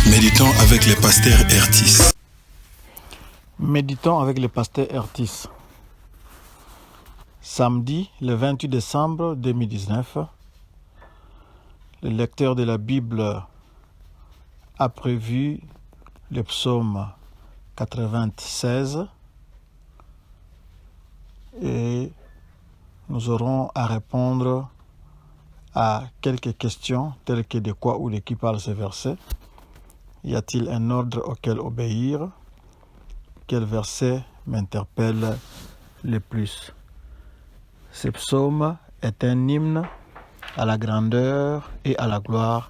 Méditons avec le pasteur Ertis. Méditons avec le pasteur Ertis. Samedi, le 28 décembre 2019, le lecteur de la Bible a prévu le psaume 96 et nous aurons à répondre à quelques questions telles que de quoi ou de qui parle ce verset. Y a-t-il un ordre auquel obéir? Quel verset m'interpelle le plus? Ce psaume est un hymne à la grandeur et à la gloire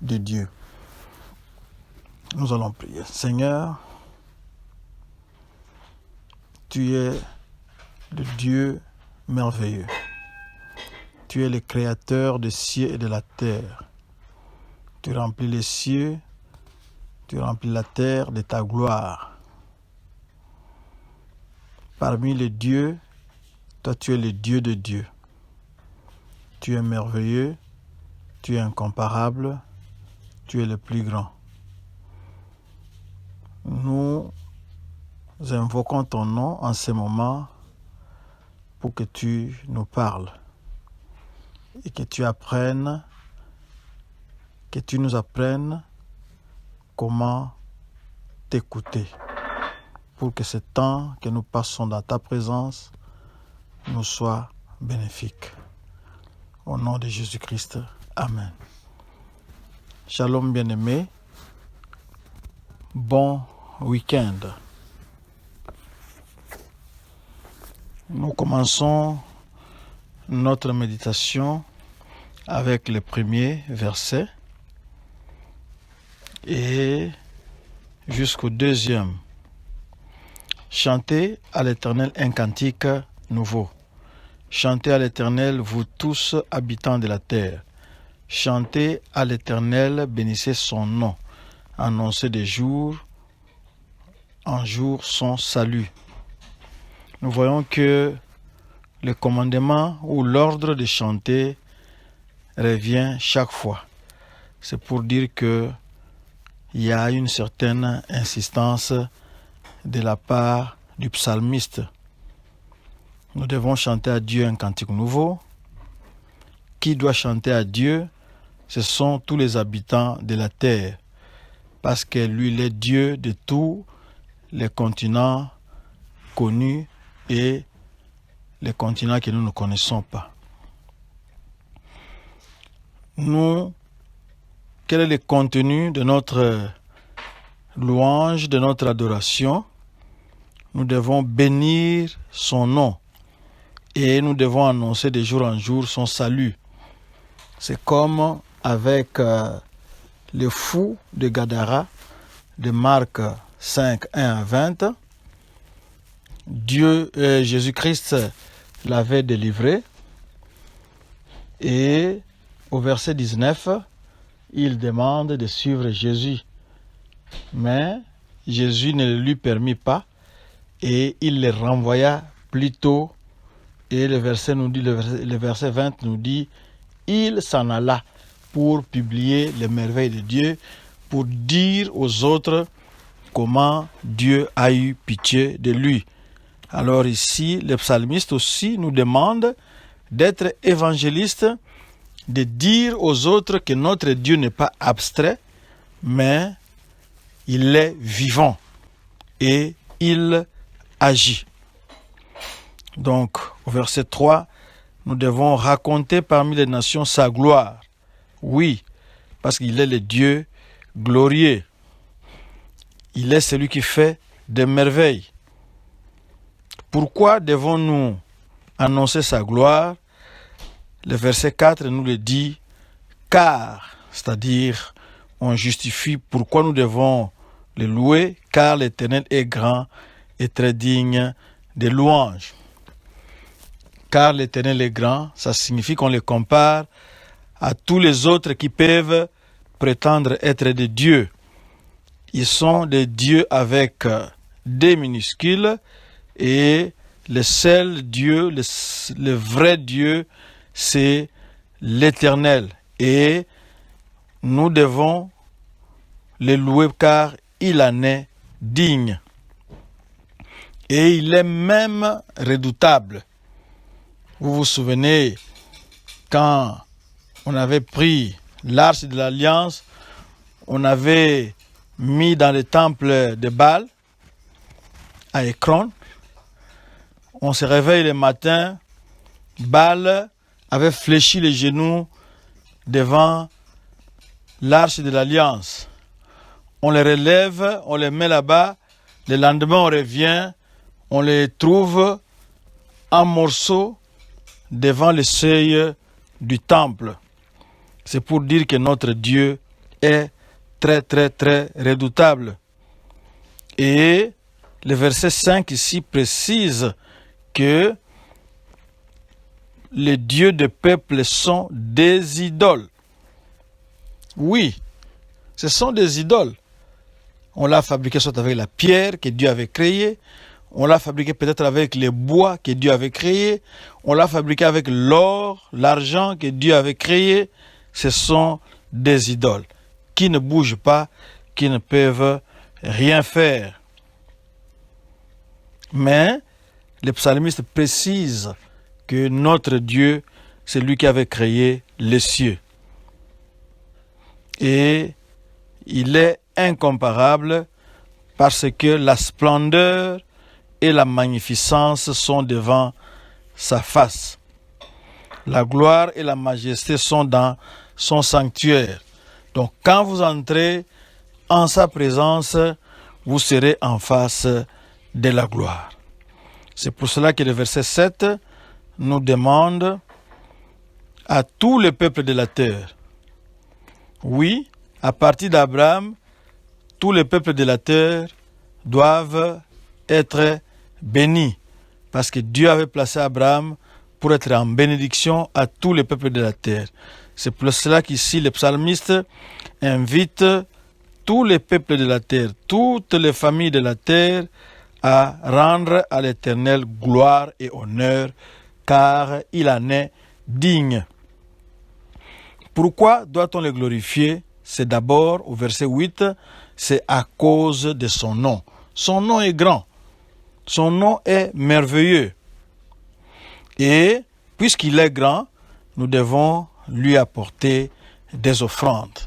de Dieu. Nous allons prier. Seigneur, tu es le Dieu merveilleux. Tu es le créateur des cieux et de la terre. Tu remplis les cieux, tu remplis la terre de ta gloire. Parmi les dieux, toi tu es le Dieu de Dieu. Tu es merveilleux, tu es incomparable, tu es le plus grand. Nous invoquons ton nom en ce moment pour que tu nous parles et que tu nous apprennes comment t'écouter pour que ce temps que nous passons dans ta présence nous soit bénéfique. Au nom de Jésus-Christ, Amen. Shalom bien-aimés, bon week-end. Nous commençons notre méditation avec le premier verset et jusqu'au deuxième. Chantez à l'Éternel un cantique nouveau. Chantez à l'Éternel, vous tous habitants de la terre. Chantez à l'Éternel, bénissez son nom. Annoncez de jour en jour son salut. Nous voyons que le commandement ou l'ordre de chanter revient chaque fois. C'est pour dire que il y a une certaine insistance de la part du psalmiste. Nous devons chanter à Dieu un cantique nouveau. Qui doit chanter à Dieu? Ce sont tous les habitants de la terre, parce que lui, il est Dieu de tous les continents connus et les continents que nous ne connaissons pas. Quel est le contenu de notre louange, de notre adoration? Nous devons bénir son nom et nous devons annoncer de jour en jour son salut. C'est comme avec le fou de Gadara de Marc 5, 1 à 20. Jésus-Christ l'avait délivré et au verset 19, il demande de suivre Jésus. Mais Jésus ne le lui permit pas et il le renvoya plutôt. Et le verset 20 nous dit, il s'en alla pour publier les merveilles de Dieu, pour dire aux autres comment Dieu a eu pitié de lui. Alors ici, le psalmiste aussi nous demande d'être évangéliste, de dire aux autres que notre Dieu n'est pas abstrait, mais il est vivant et il agit. Donc, au verset 3, nous devons raconter parmi les nations sa gloire. Oui, parce qu'il est le Dieu glorieux. Il est celui qui fait des merveilles. Pourquoi devons-nous annoncer sa gloire? Le verset 4 nous le dit, car, c'est-à-dire, on justifie pourquoi nous devons le louer, car l'Éternel est grand et très digne de louanges. Car l'Éternel est grand, ça signifie qu'on le compare à tous les autres qui peuvent prétendre être des dieux. Ils sont des dieux avec des minuscules et le seul Dieu, le vrai Dieu, c'est l'Éternel. Et nous devons le louer car il en est digne. Et il est même redoutable. Vous vous souvenez, quand on avait pris l'arche de l'Alliance, on avait mis dans le temple de Baal, à Écron. On se réveille le matin, Baal avait fléchi les genoux devant l'arche de l'Alliance. On les relève, on les met là-bas, le lendemain on revient, on les trouve en morceaux devant le seuil du temple. C'est pour dire que notre Dieu est très très très redoutable. Et le verset 5 ici précise que les dieux des peuples sont des idoles. Oui, ce sont des idoles. On l'a fabriqué soit avec la pierre que Dieu avait créée, on l'a fabriqué peut-être avec les bois que Dieu avait créés, on l'a fabriqué avec l'or, l'argent que Dieu avait créé. Ce sont des idoles qui ne bougent pas, qui ne peuvent rien faire. Mais le psalmiste précise que notre Dieu, c'est lui qui avait créé les cieux. Et il est incomparable parce que la splendeur et la magnificence sont devant sa face. La gloire et la majesté sont dans son sanctuaire. Donc quand vous entrez en sa présence, vous serez en face de la gloire. C'est pour cela que le verset 7 nous demande à tous les peuples de la terre. Oui, à partir d'Abraham, tous les peuples de la terre doivent être bénis, parce que Dieu avait placé Abraham pour être en bénédiction à tous les peuples de la terre. C'est pour cela qu'ici le psalmiste invite tous les peuples de la terre, toutes les familles de la terre à rendre à l'Éternel gloire et honneur, car il en est digne. Pourquoi doit-on le glorifier? C'est d'abord, au verset 8, c'est à cause de son nom. Son nom est grand. Son nom est merveilleux. Et puisqu'il est grand, nous devons lui apporter des offrandes.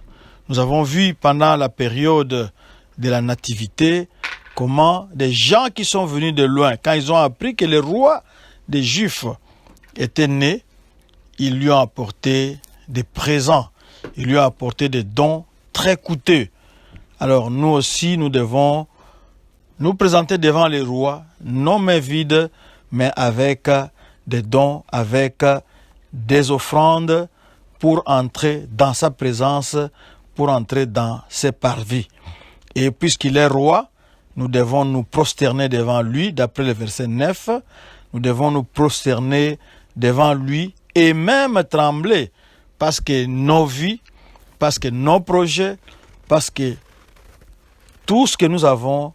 Nous avons vu pendant la période de la nativité comment des gens qui sont venus de loin, quand ils ont appris que le roi des Juifs était né, ils lui ont apporté des présents, ils lui ont apporté des dons très coûteux. Alors nous aussi, nous devons nous présenter devant les rois, non mains vides, mais avec des dons, avec des offrandes pour entrer dans sa présence, pour entrer dans ses parvis. Et puisqu'il est roi, nous devons nous prosterner devant lui, d'après le verset 9, nous devons nous prosterner devant lui et même trembler, parce que nos vies, parce que nos projets, parce que tout ce que nous avons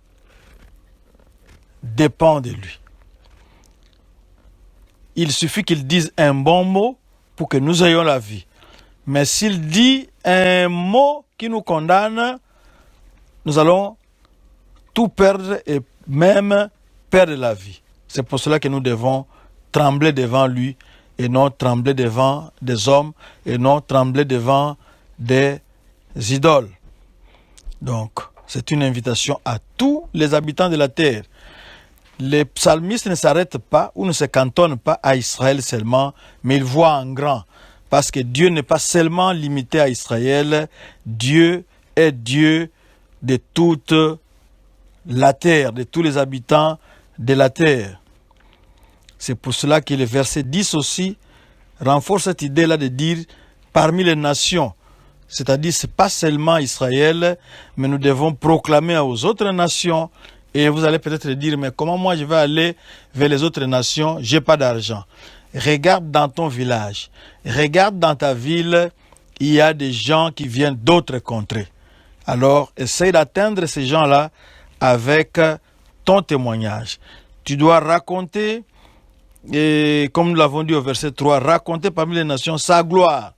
dépend de lui. Il suffit qu'il dise un bon mot pour que nous ayons la vie. Mais s'il dit un mot qui nous condamne, nous allons tout perdre et même perdre la vie. C'est pour cela que nous devons trembler devant lui et non trembler devant des hommes et non trembler devant des idoles. Donc, c'est une invitation à tous les habitants de la terre. Les psalmistes ne s'arrêtent pas ou ne se cantonnent pas à Israël seulement, mais ils voient en grand. Parce que Dieu n'est pas seulement limité à Israël, Dieu est Dieu de toute la terre, de tous les habitants de la terre. C'est pour cela que le verset 10 aussi renforce cette idée-là de dire parmi les nations. C'est-à-dire, ce n'est pas seulement Israël, mais nous devons proclamer aux autres nations. Et vous allez peut-être dire, mais comment moi je vais aller vers les autres nations? Je n'ai pas d'argent. Regarde dans ton village, regarde dans ta ville, il y a des gens qui viennent d'autres contrées. Alors, essaye d'atteindre ces gens-là avec ton témoignage. Tu dois raconter, et comme nous l'avons dit au verset 3, raconter parmi les nations sa gloire.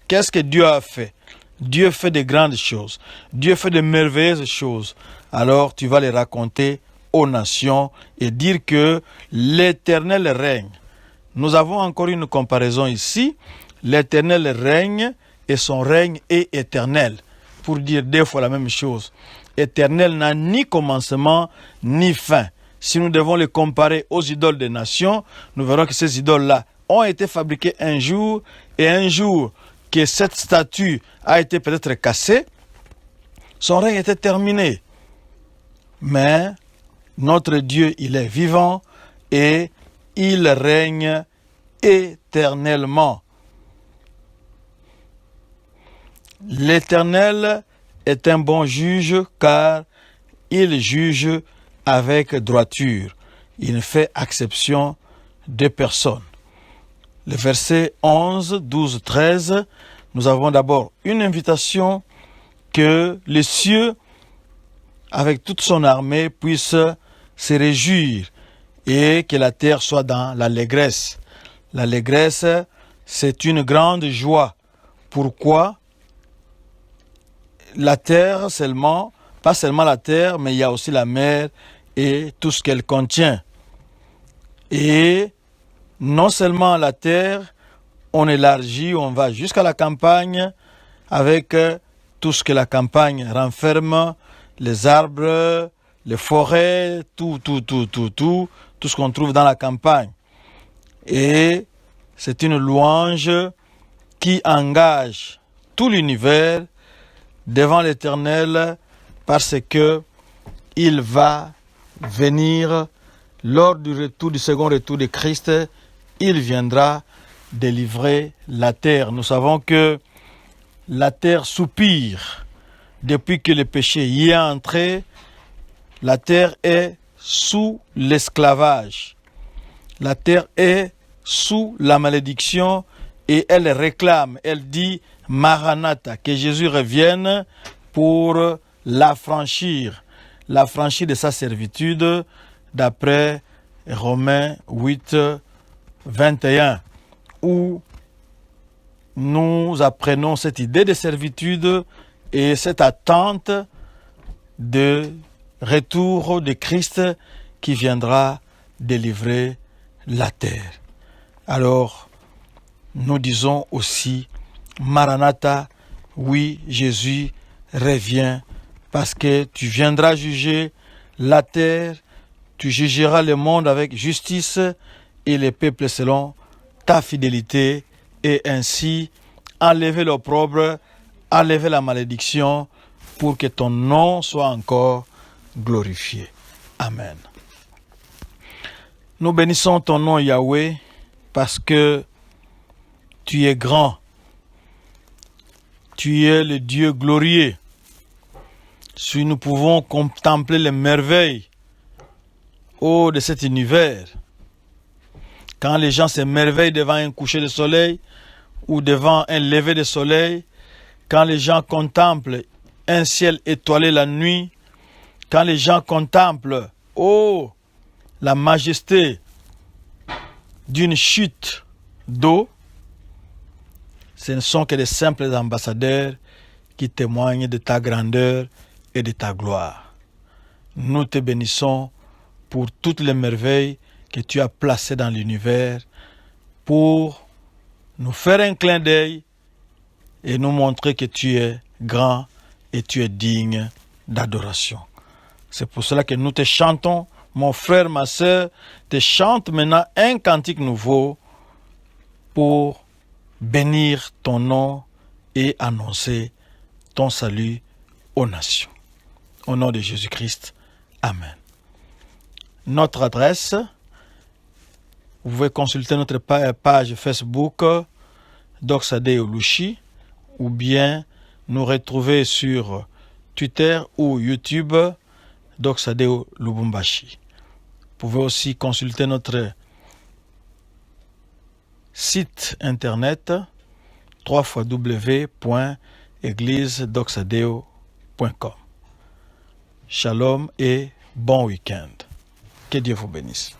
Qu'est-ce que Dieu a fait? Dieu fait de grandes choses. Dieu fait de merveilleuses choses. Alors tu vas les raconter aux nations et dire que l'Éternel règne. Nous avons encore une comparaison ici. L'Éternel règne et son règne est éternel. Pour dire deux fois la même chose. Éternel n'a ni commencement ni fin. Si nous devons les comparer aux idoles des nations, nous verrons que ces idoles-là ont été fabriquées un jour, et un jour que cette statue a été peut-être cassée, son règne était terminé. Mais notre Dieu, il est vivant et il règne éternellement. L'Éternel est un bon juge car il juge avec droiture. Il ne fait exception de personne. Le verset 11, 12, 13, nous avons d'abord une invitation que les cieux, avec toute son armée, puissent se réjouir et que la terre soit dans l'allégresse. L'allégresse, c'est une grande joie. Pourquoi? La terre seulement, pas seulement la terre, mais il y a aussi la mer et tout ce qu'elle contient. Et non seulement la terre, on élargit, on va jusqu'à la campagne avec tout ce que la campagne renferme, les arbres, les forêts, tout ce qu'on trouve dans la campagne. Et c'est une louange qui engage tout l'univers devant l'Éternel parce que il va venir lors du second retour de Christ, il viendra délivrer la terre. Nous savons que la terre soupire depuis que le péché y est entré. La terre est sous l'esclavage. La terre est sous la malédiction et elle réclame, elle dit Maranatha, que Jésus revienne pour l'affranchir de sa servitude d'après Romains 8, 21, où nous apprenons cette idée de servitude et cette attente de retour de Christ qui viendra délivrer la terre. Alors, nous disons aussi, Maranatha, oui, Jésus revient parce que tu viendras juger la terre, tu jugeras le monde avec justice et les peuples selon ta fidélité et ainsi enlever l'opprobre, enlever la malédiction pour que ton nom soit encore glorifié. Amen. Nous bénissons ton nom Yahweh parce que tu es grand. Tu es le Dieu glorieux. Si nous pouvons contempler les merveilles de cet univers, quand les gens s'émerveillent devant un coucher de soleil ou devant un lever de soleil, quand les gens contemplent un ciel étoilé la nuit, quand les gens contemplent, la majesté d'une chute d'eau, ce ne sont que des simples ambassadeurs qui témoignent de ta grandeur et de ta gloire. Nous te bénissons pour toutes les merveilles que tu as placées dans l'univers pour nous faire un clin d'œil et nous montrer que tu es grand et tu es digne d'adoration. C'est pour cela que nous te chantons, mon frère, ma sœur, te chante maintenant un cantique nouveau pour bénir ton nom et annoncer ton salut aux nations. Au nom de Jésus-Christ, Amen. Notre adresse, vous pouvez consulter notre page Facebook Doxadeo Lushi ou bien nous retrouver sur Twitter ou YouTube Doxadeo Lubumbashi. Vous pouvez aussi consulter notre site internet www.églisedoxadeo.com. Shalom et bon week-end. Que Dieu vous bénisse.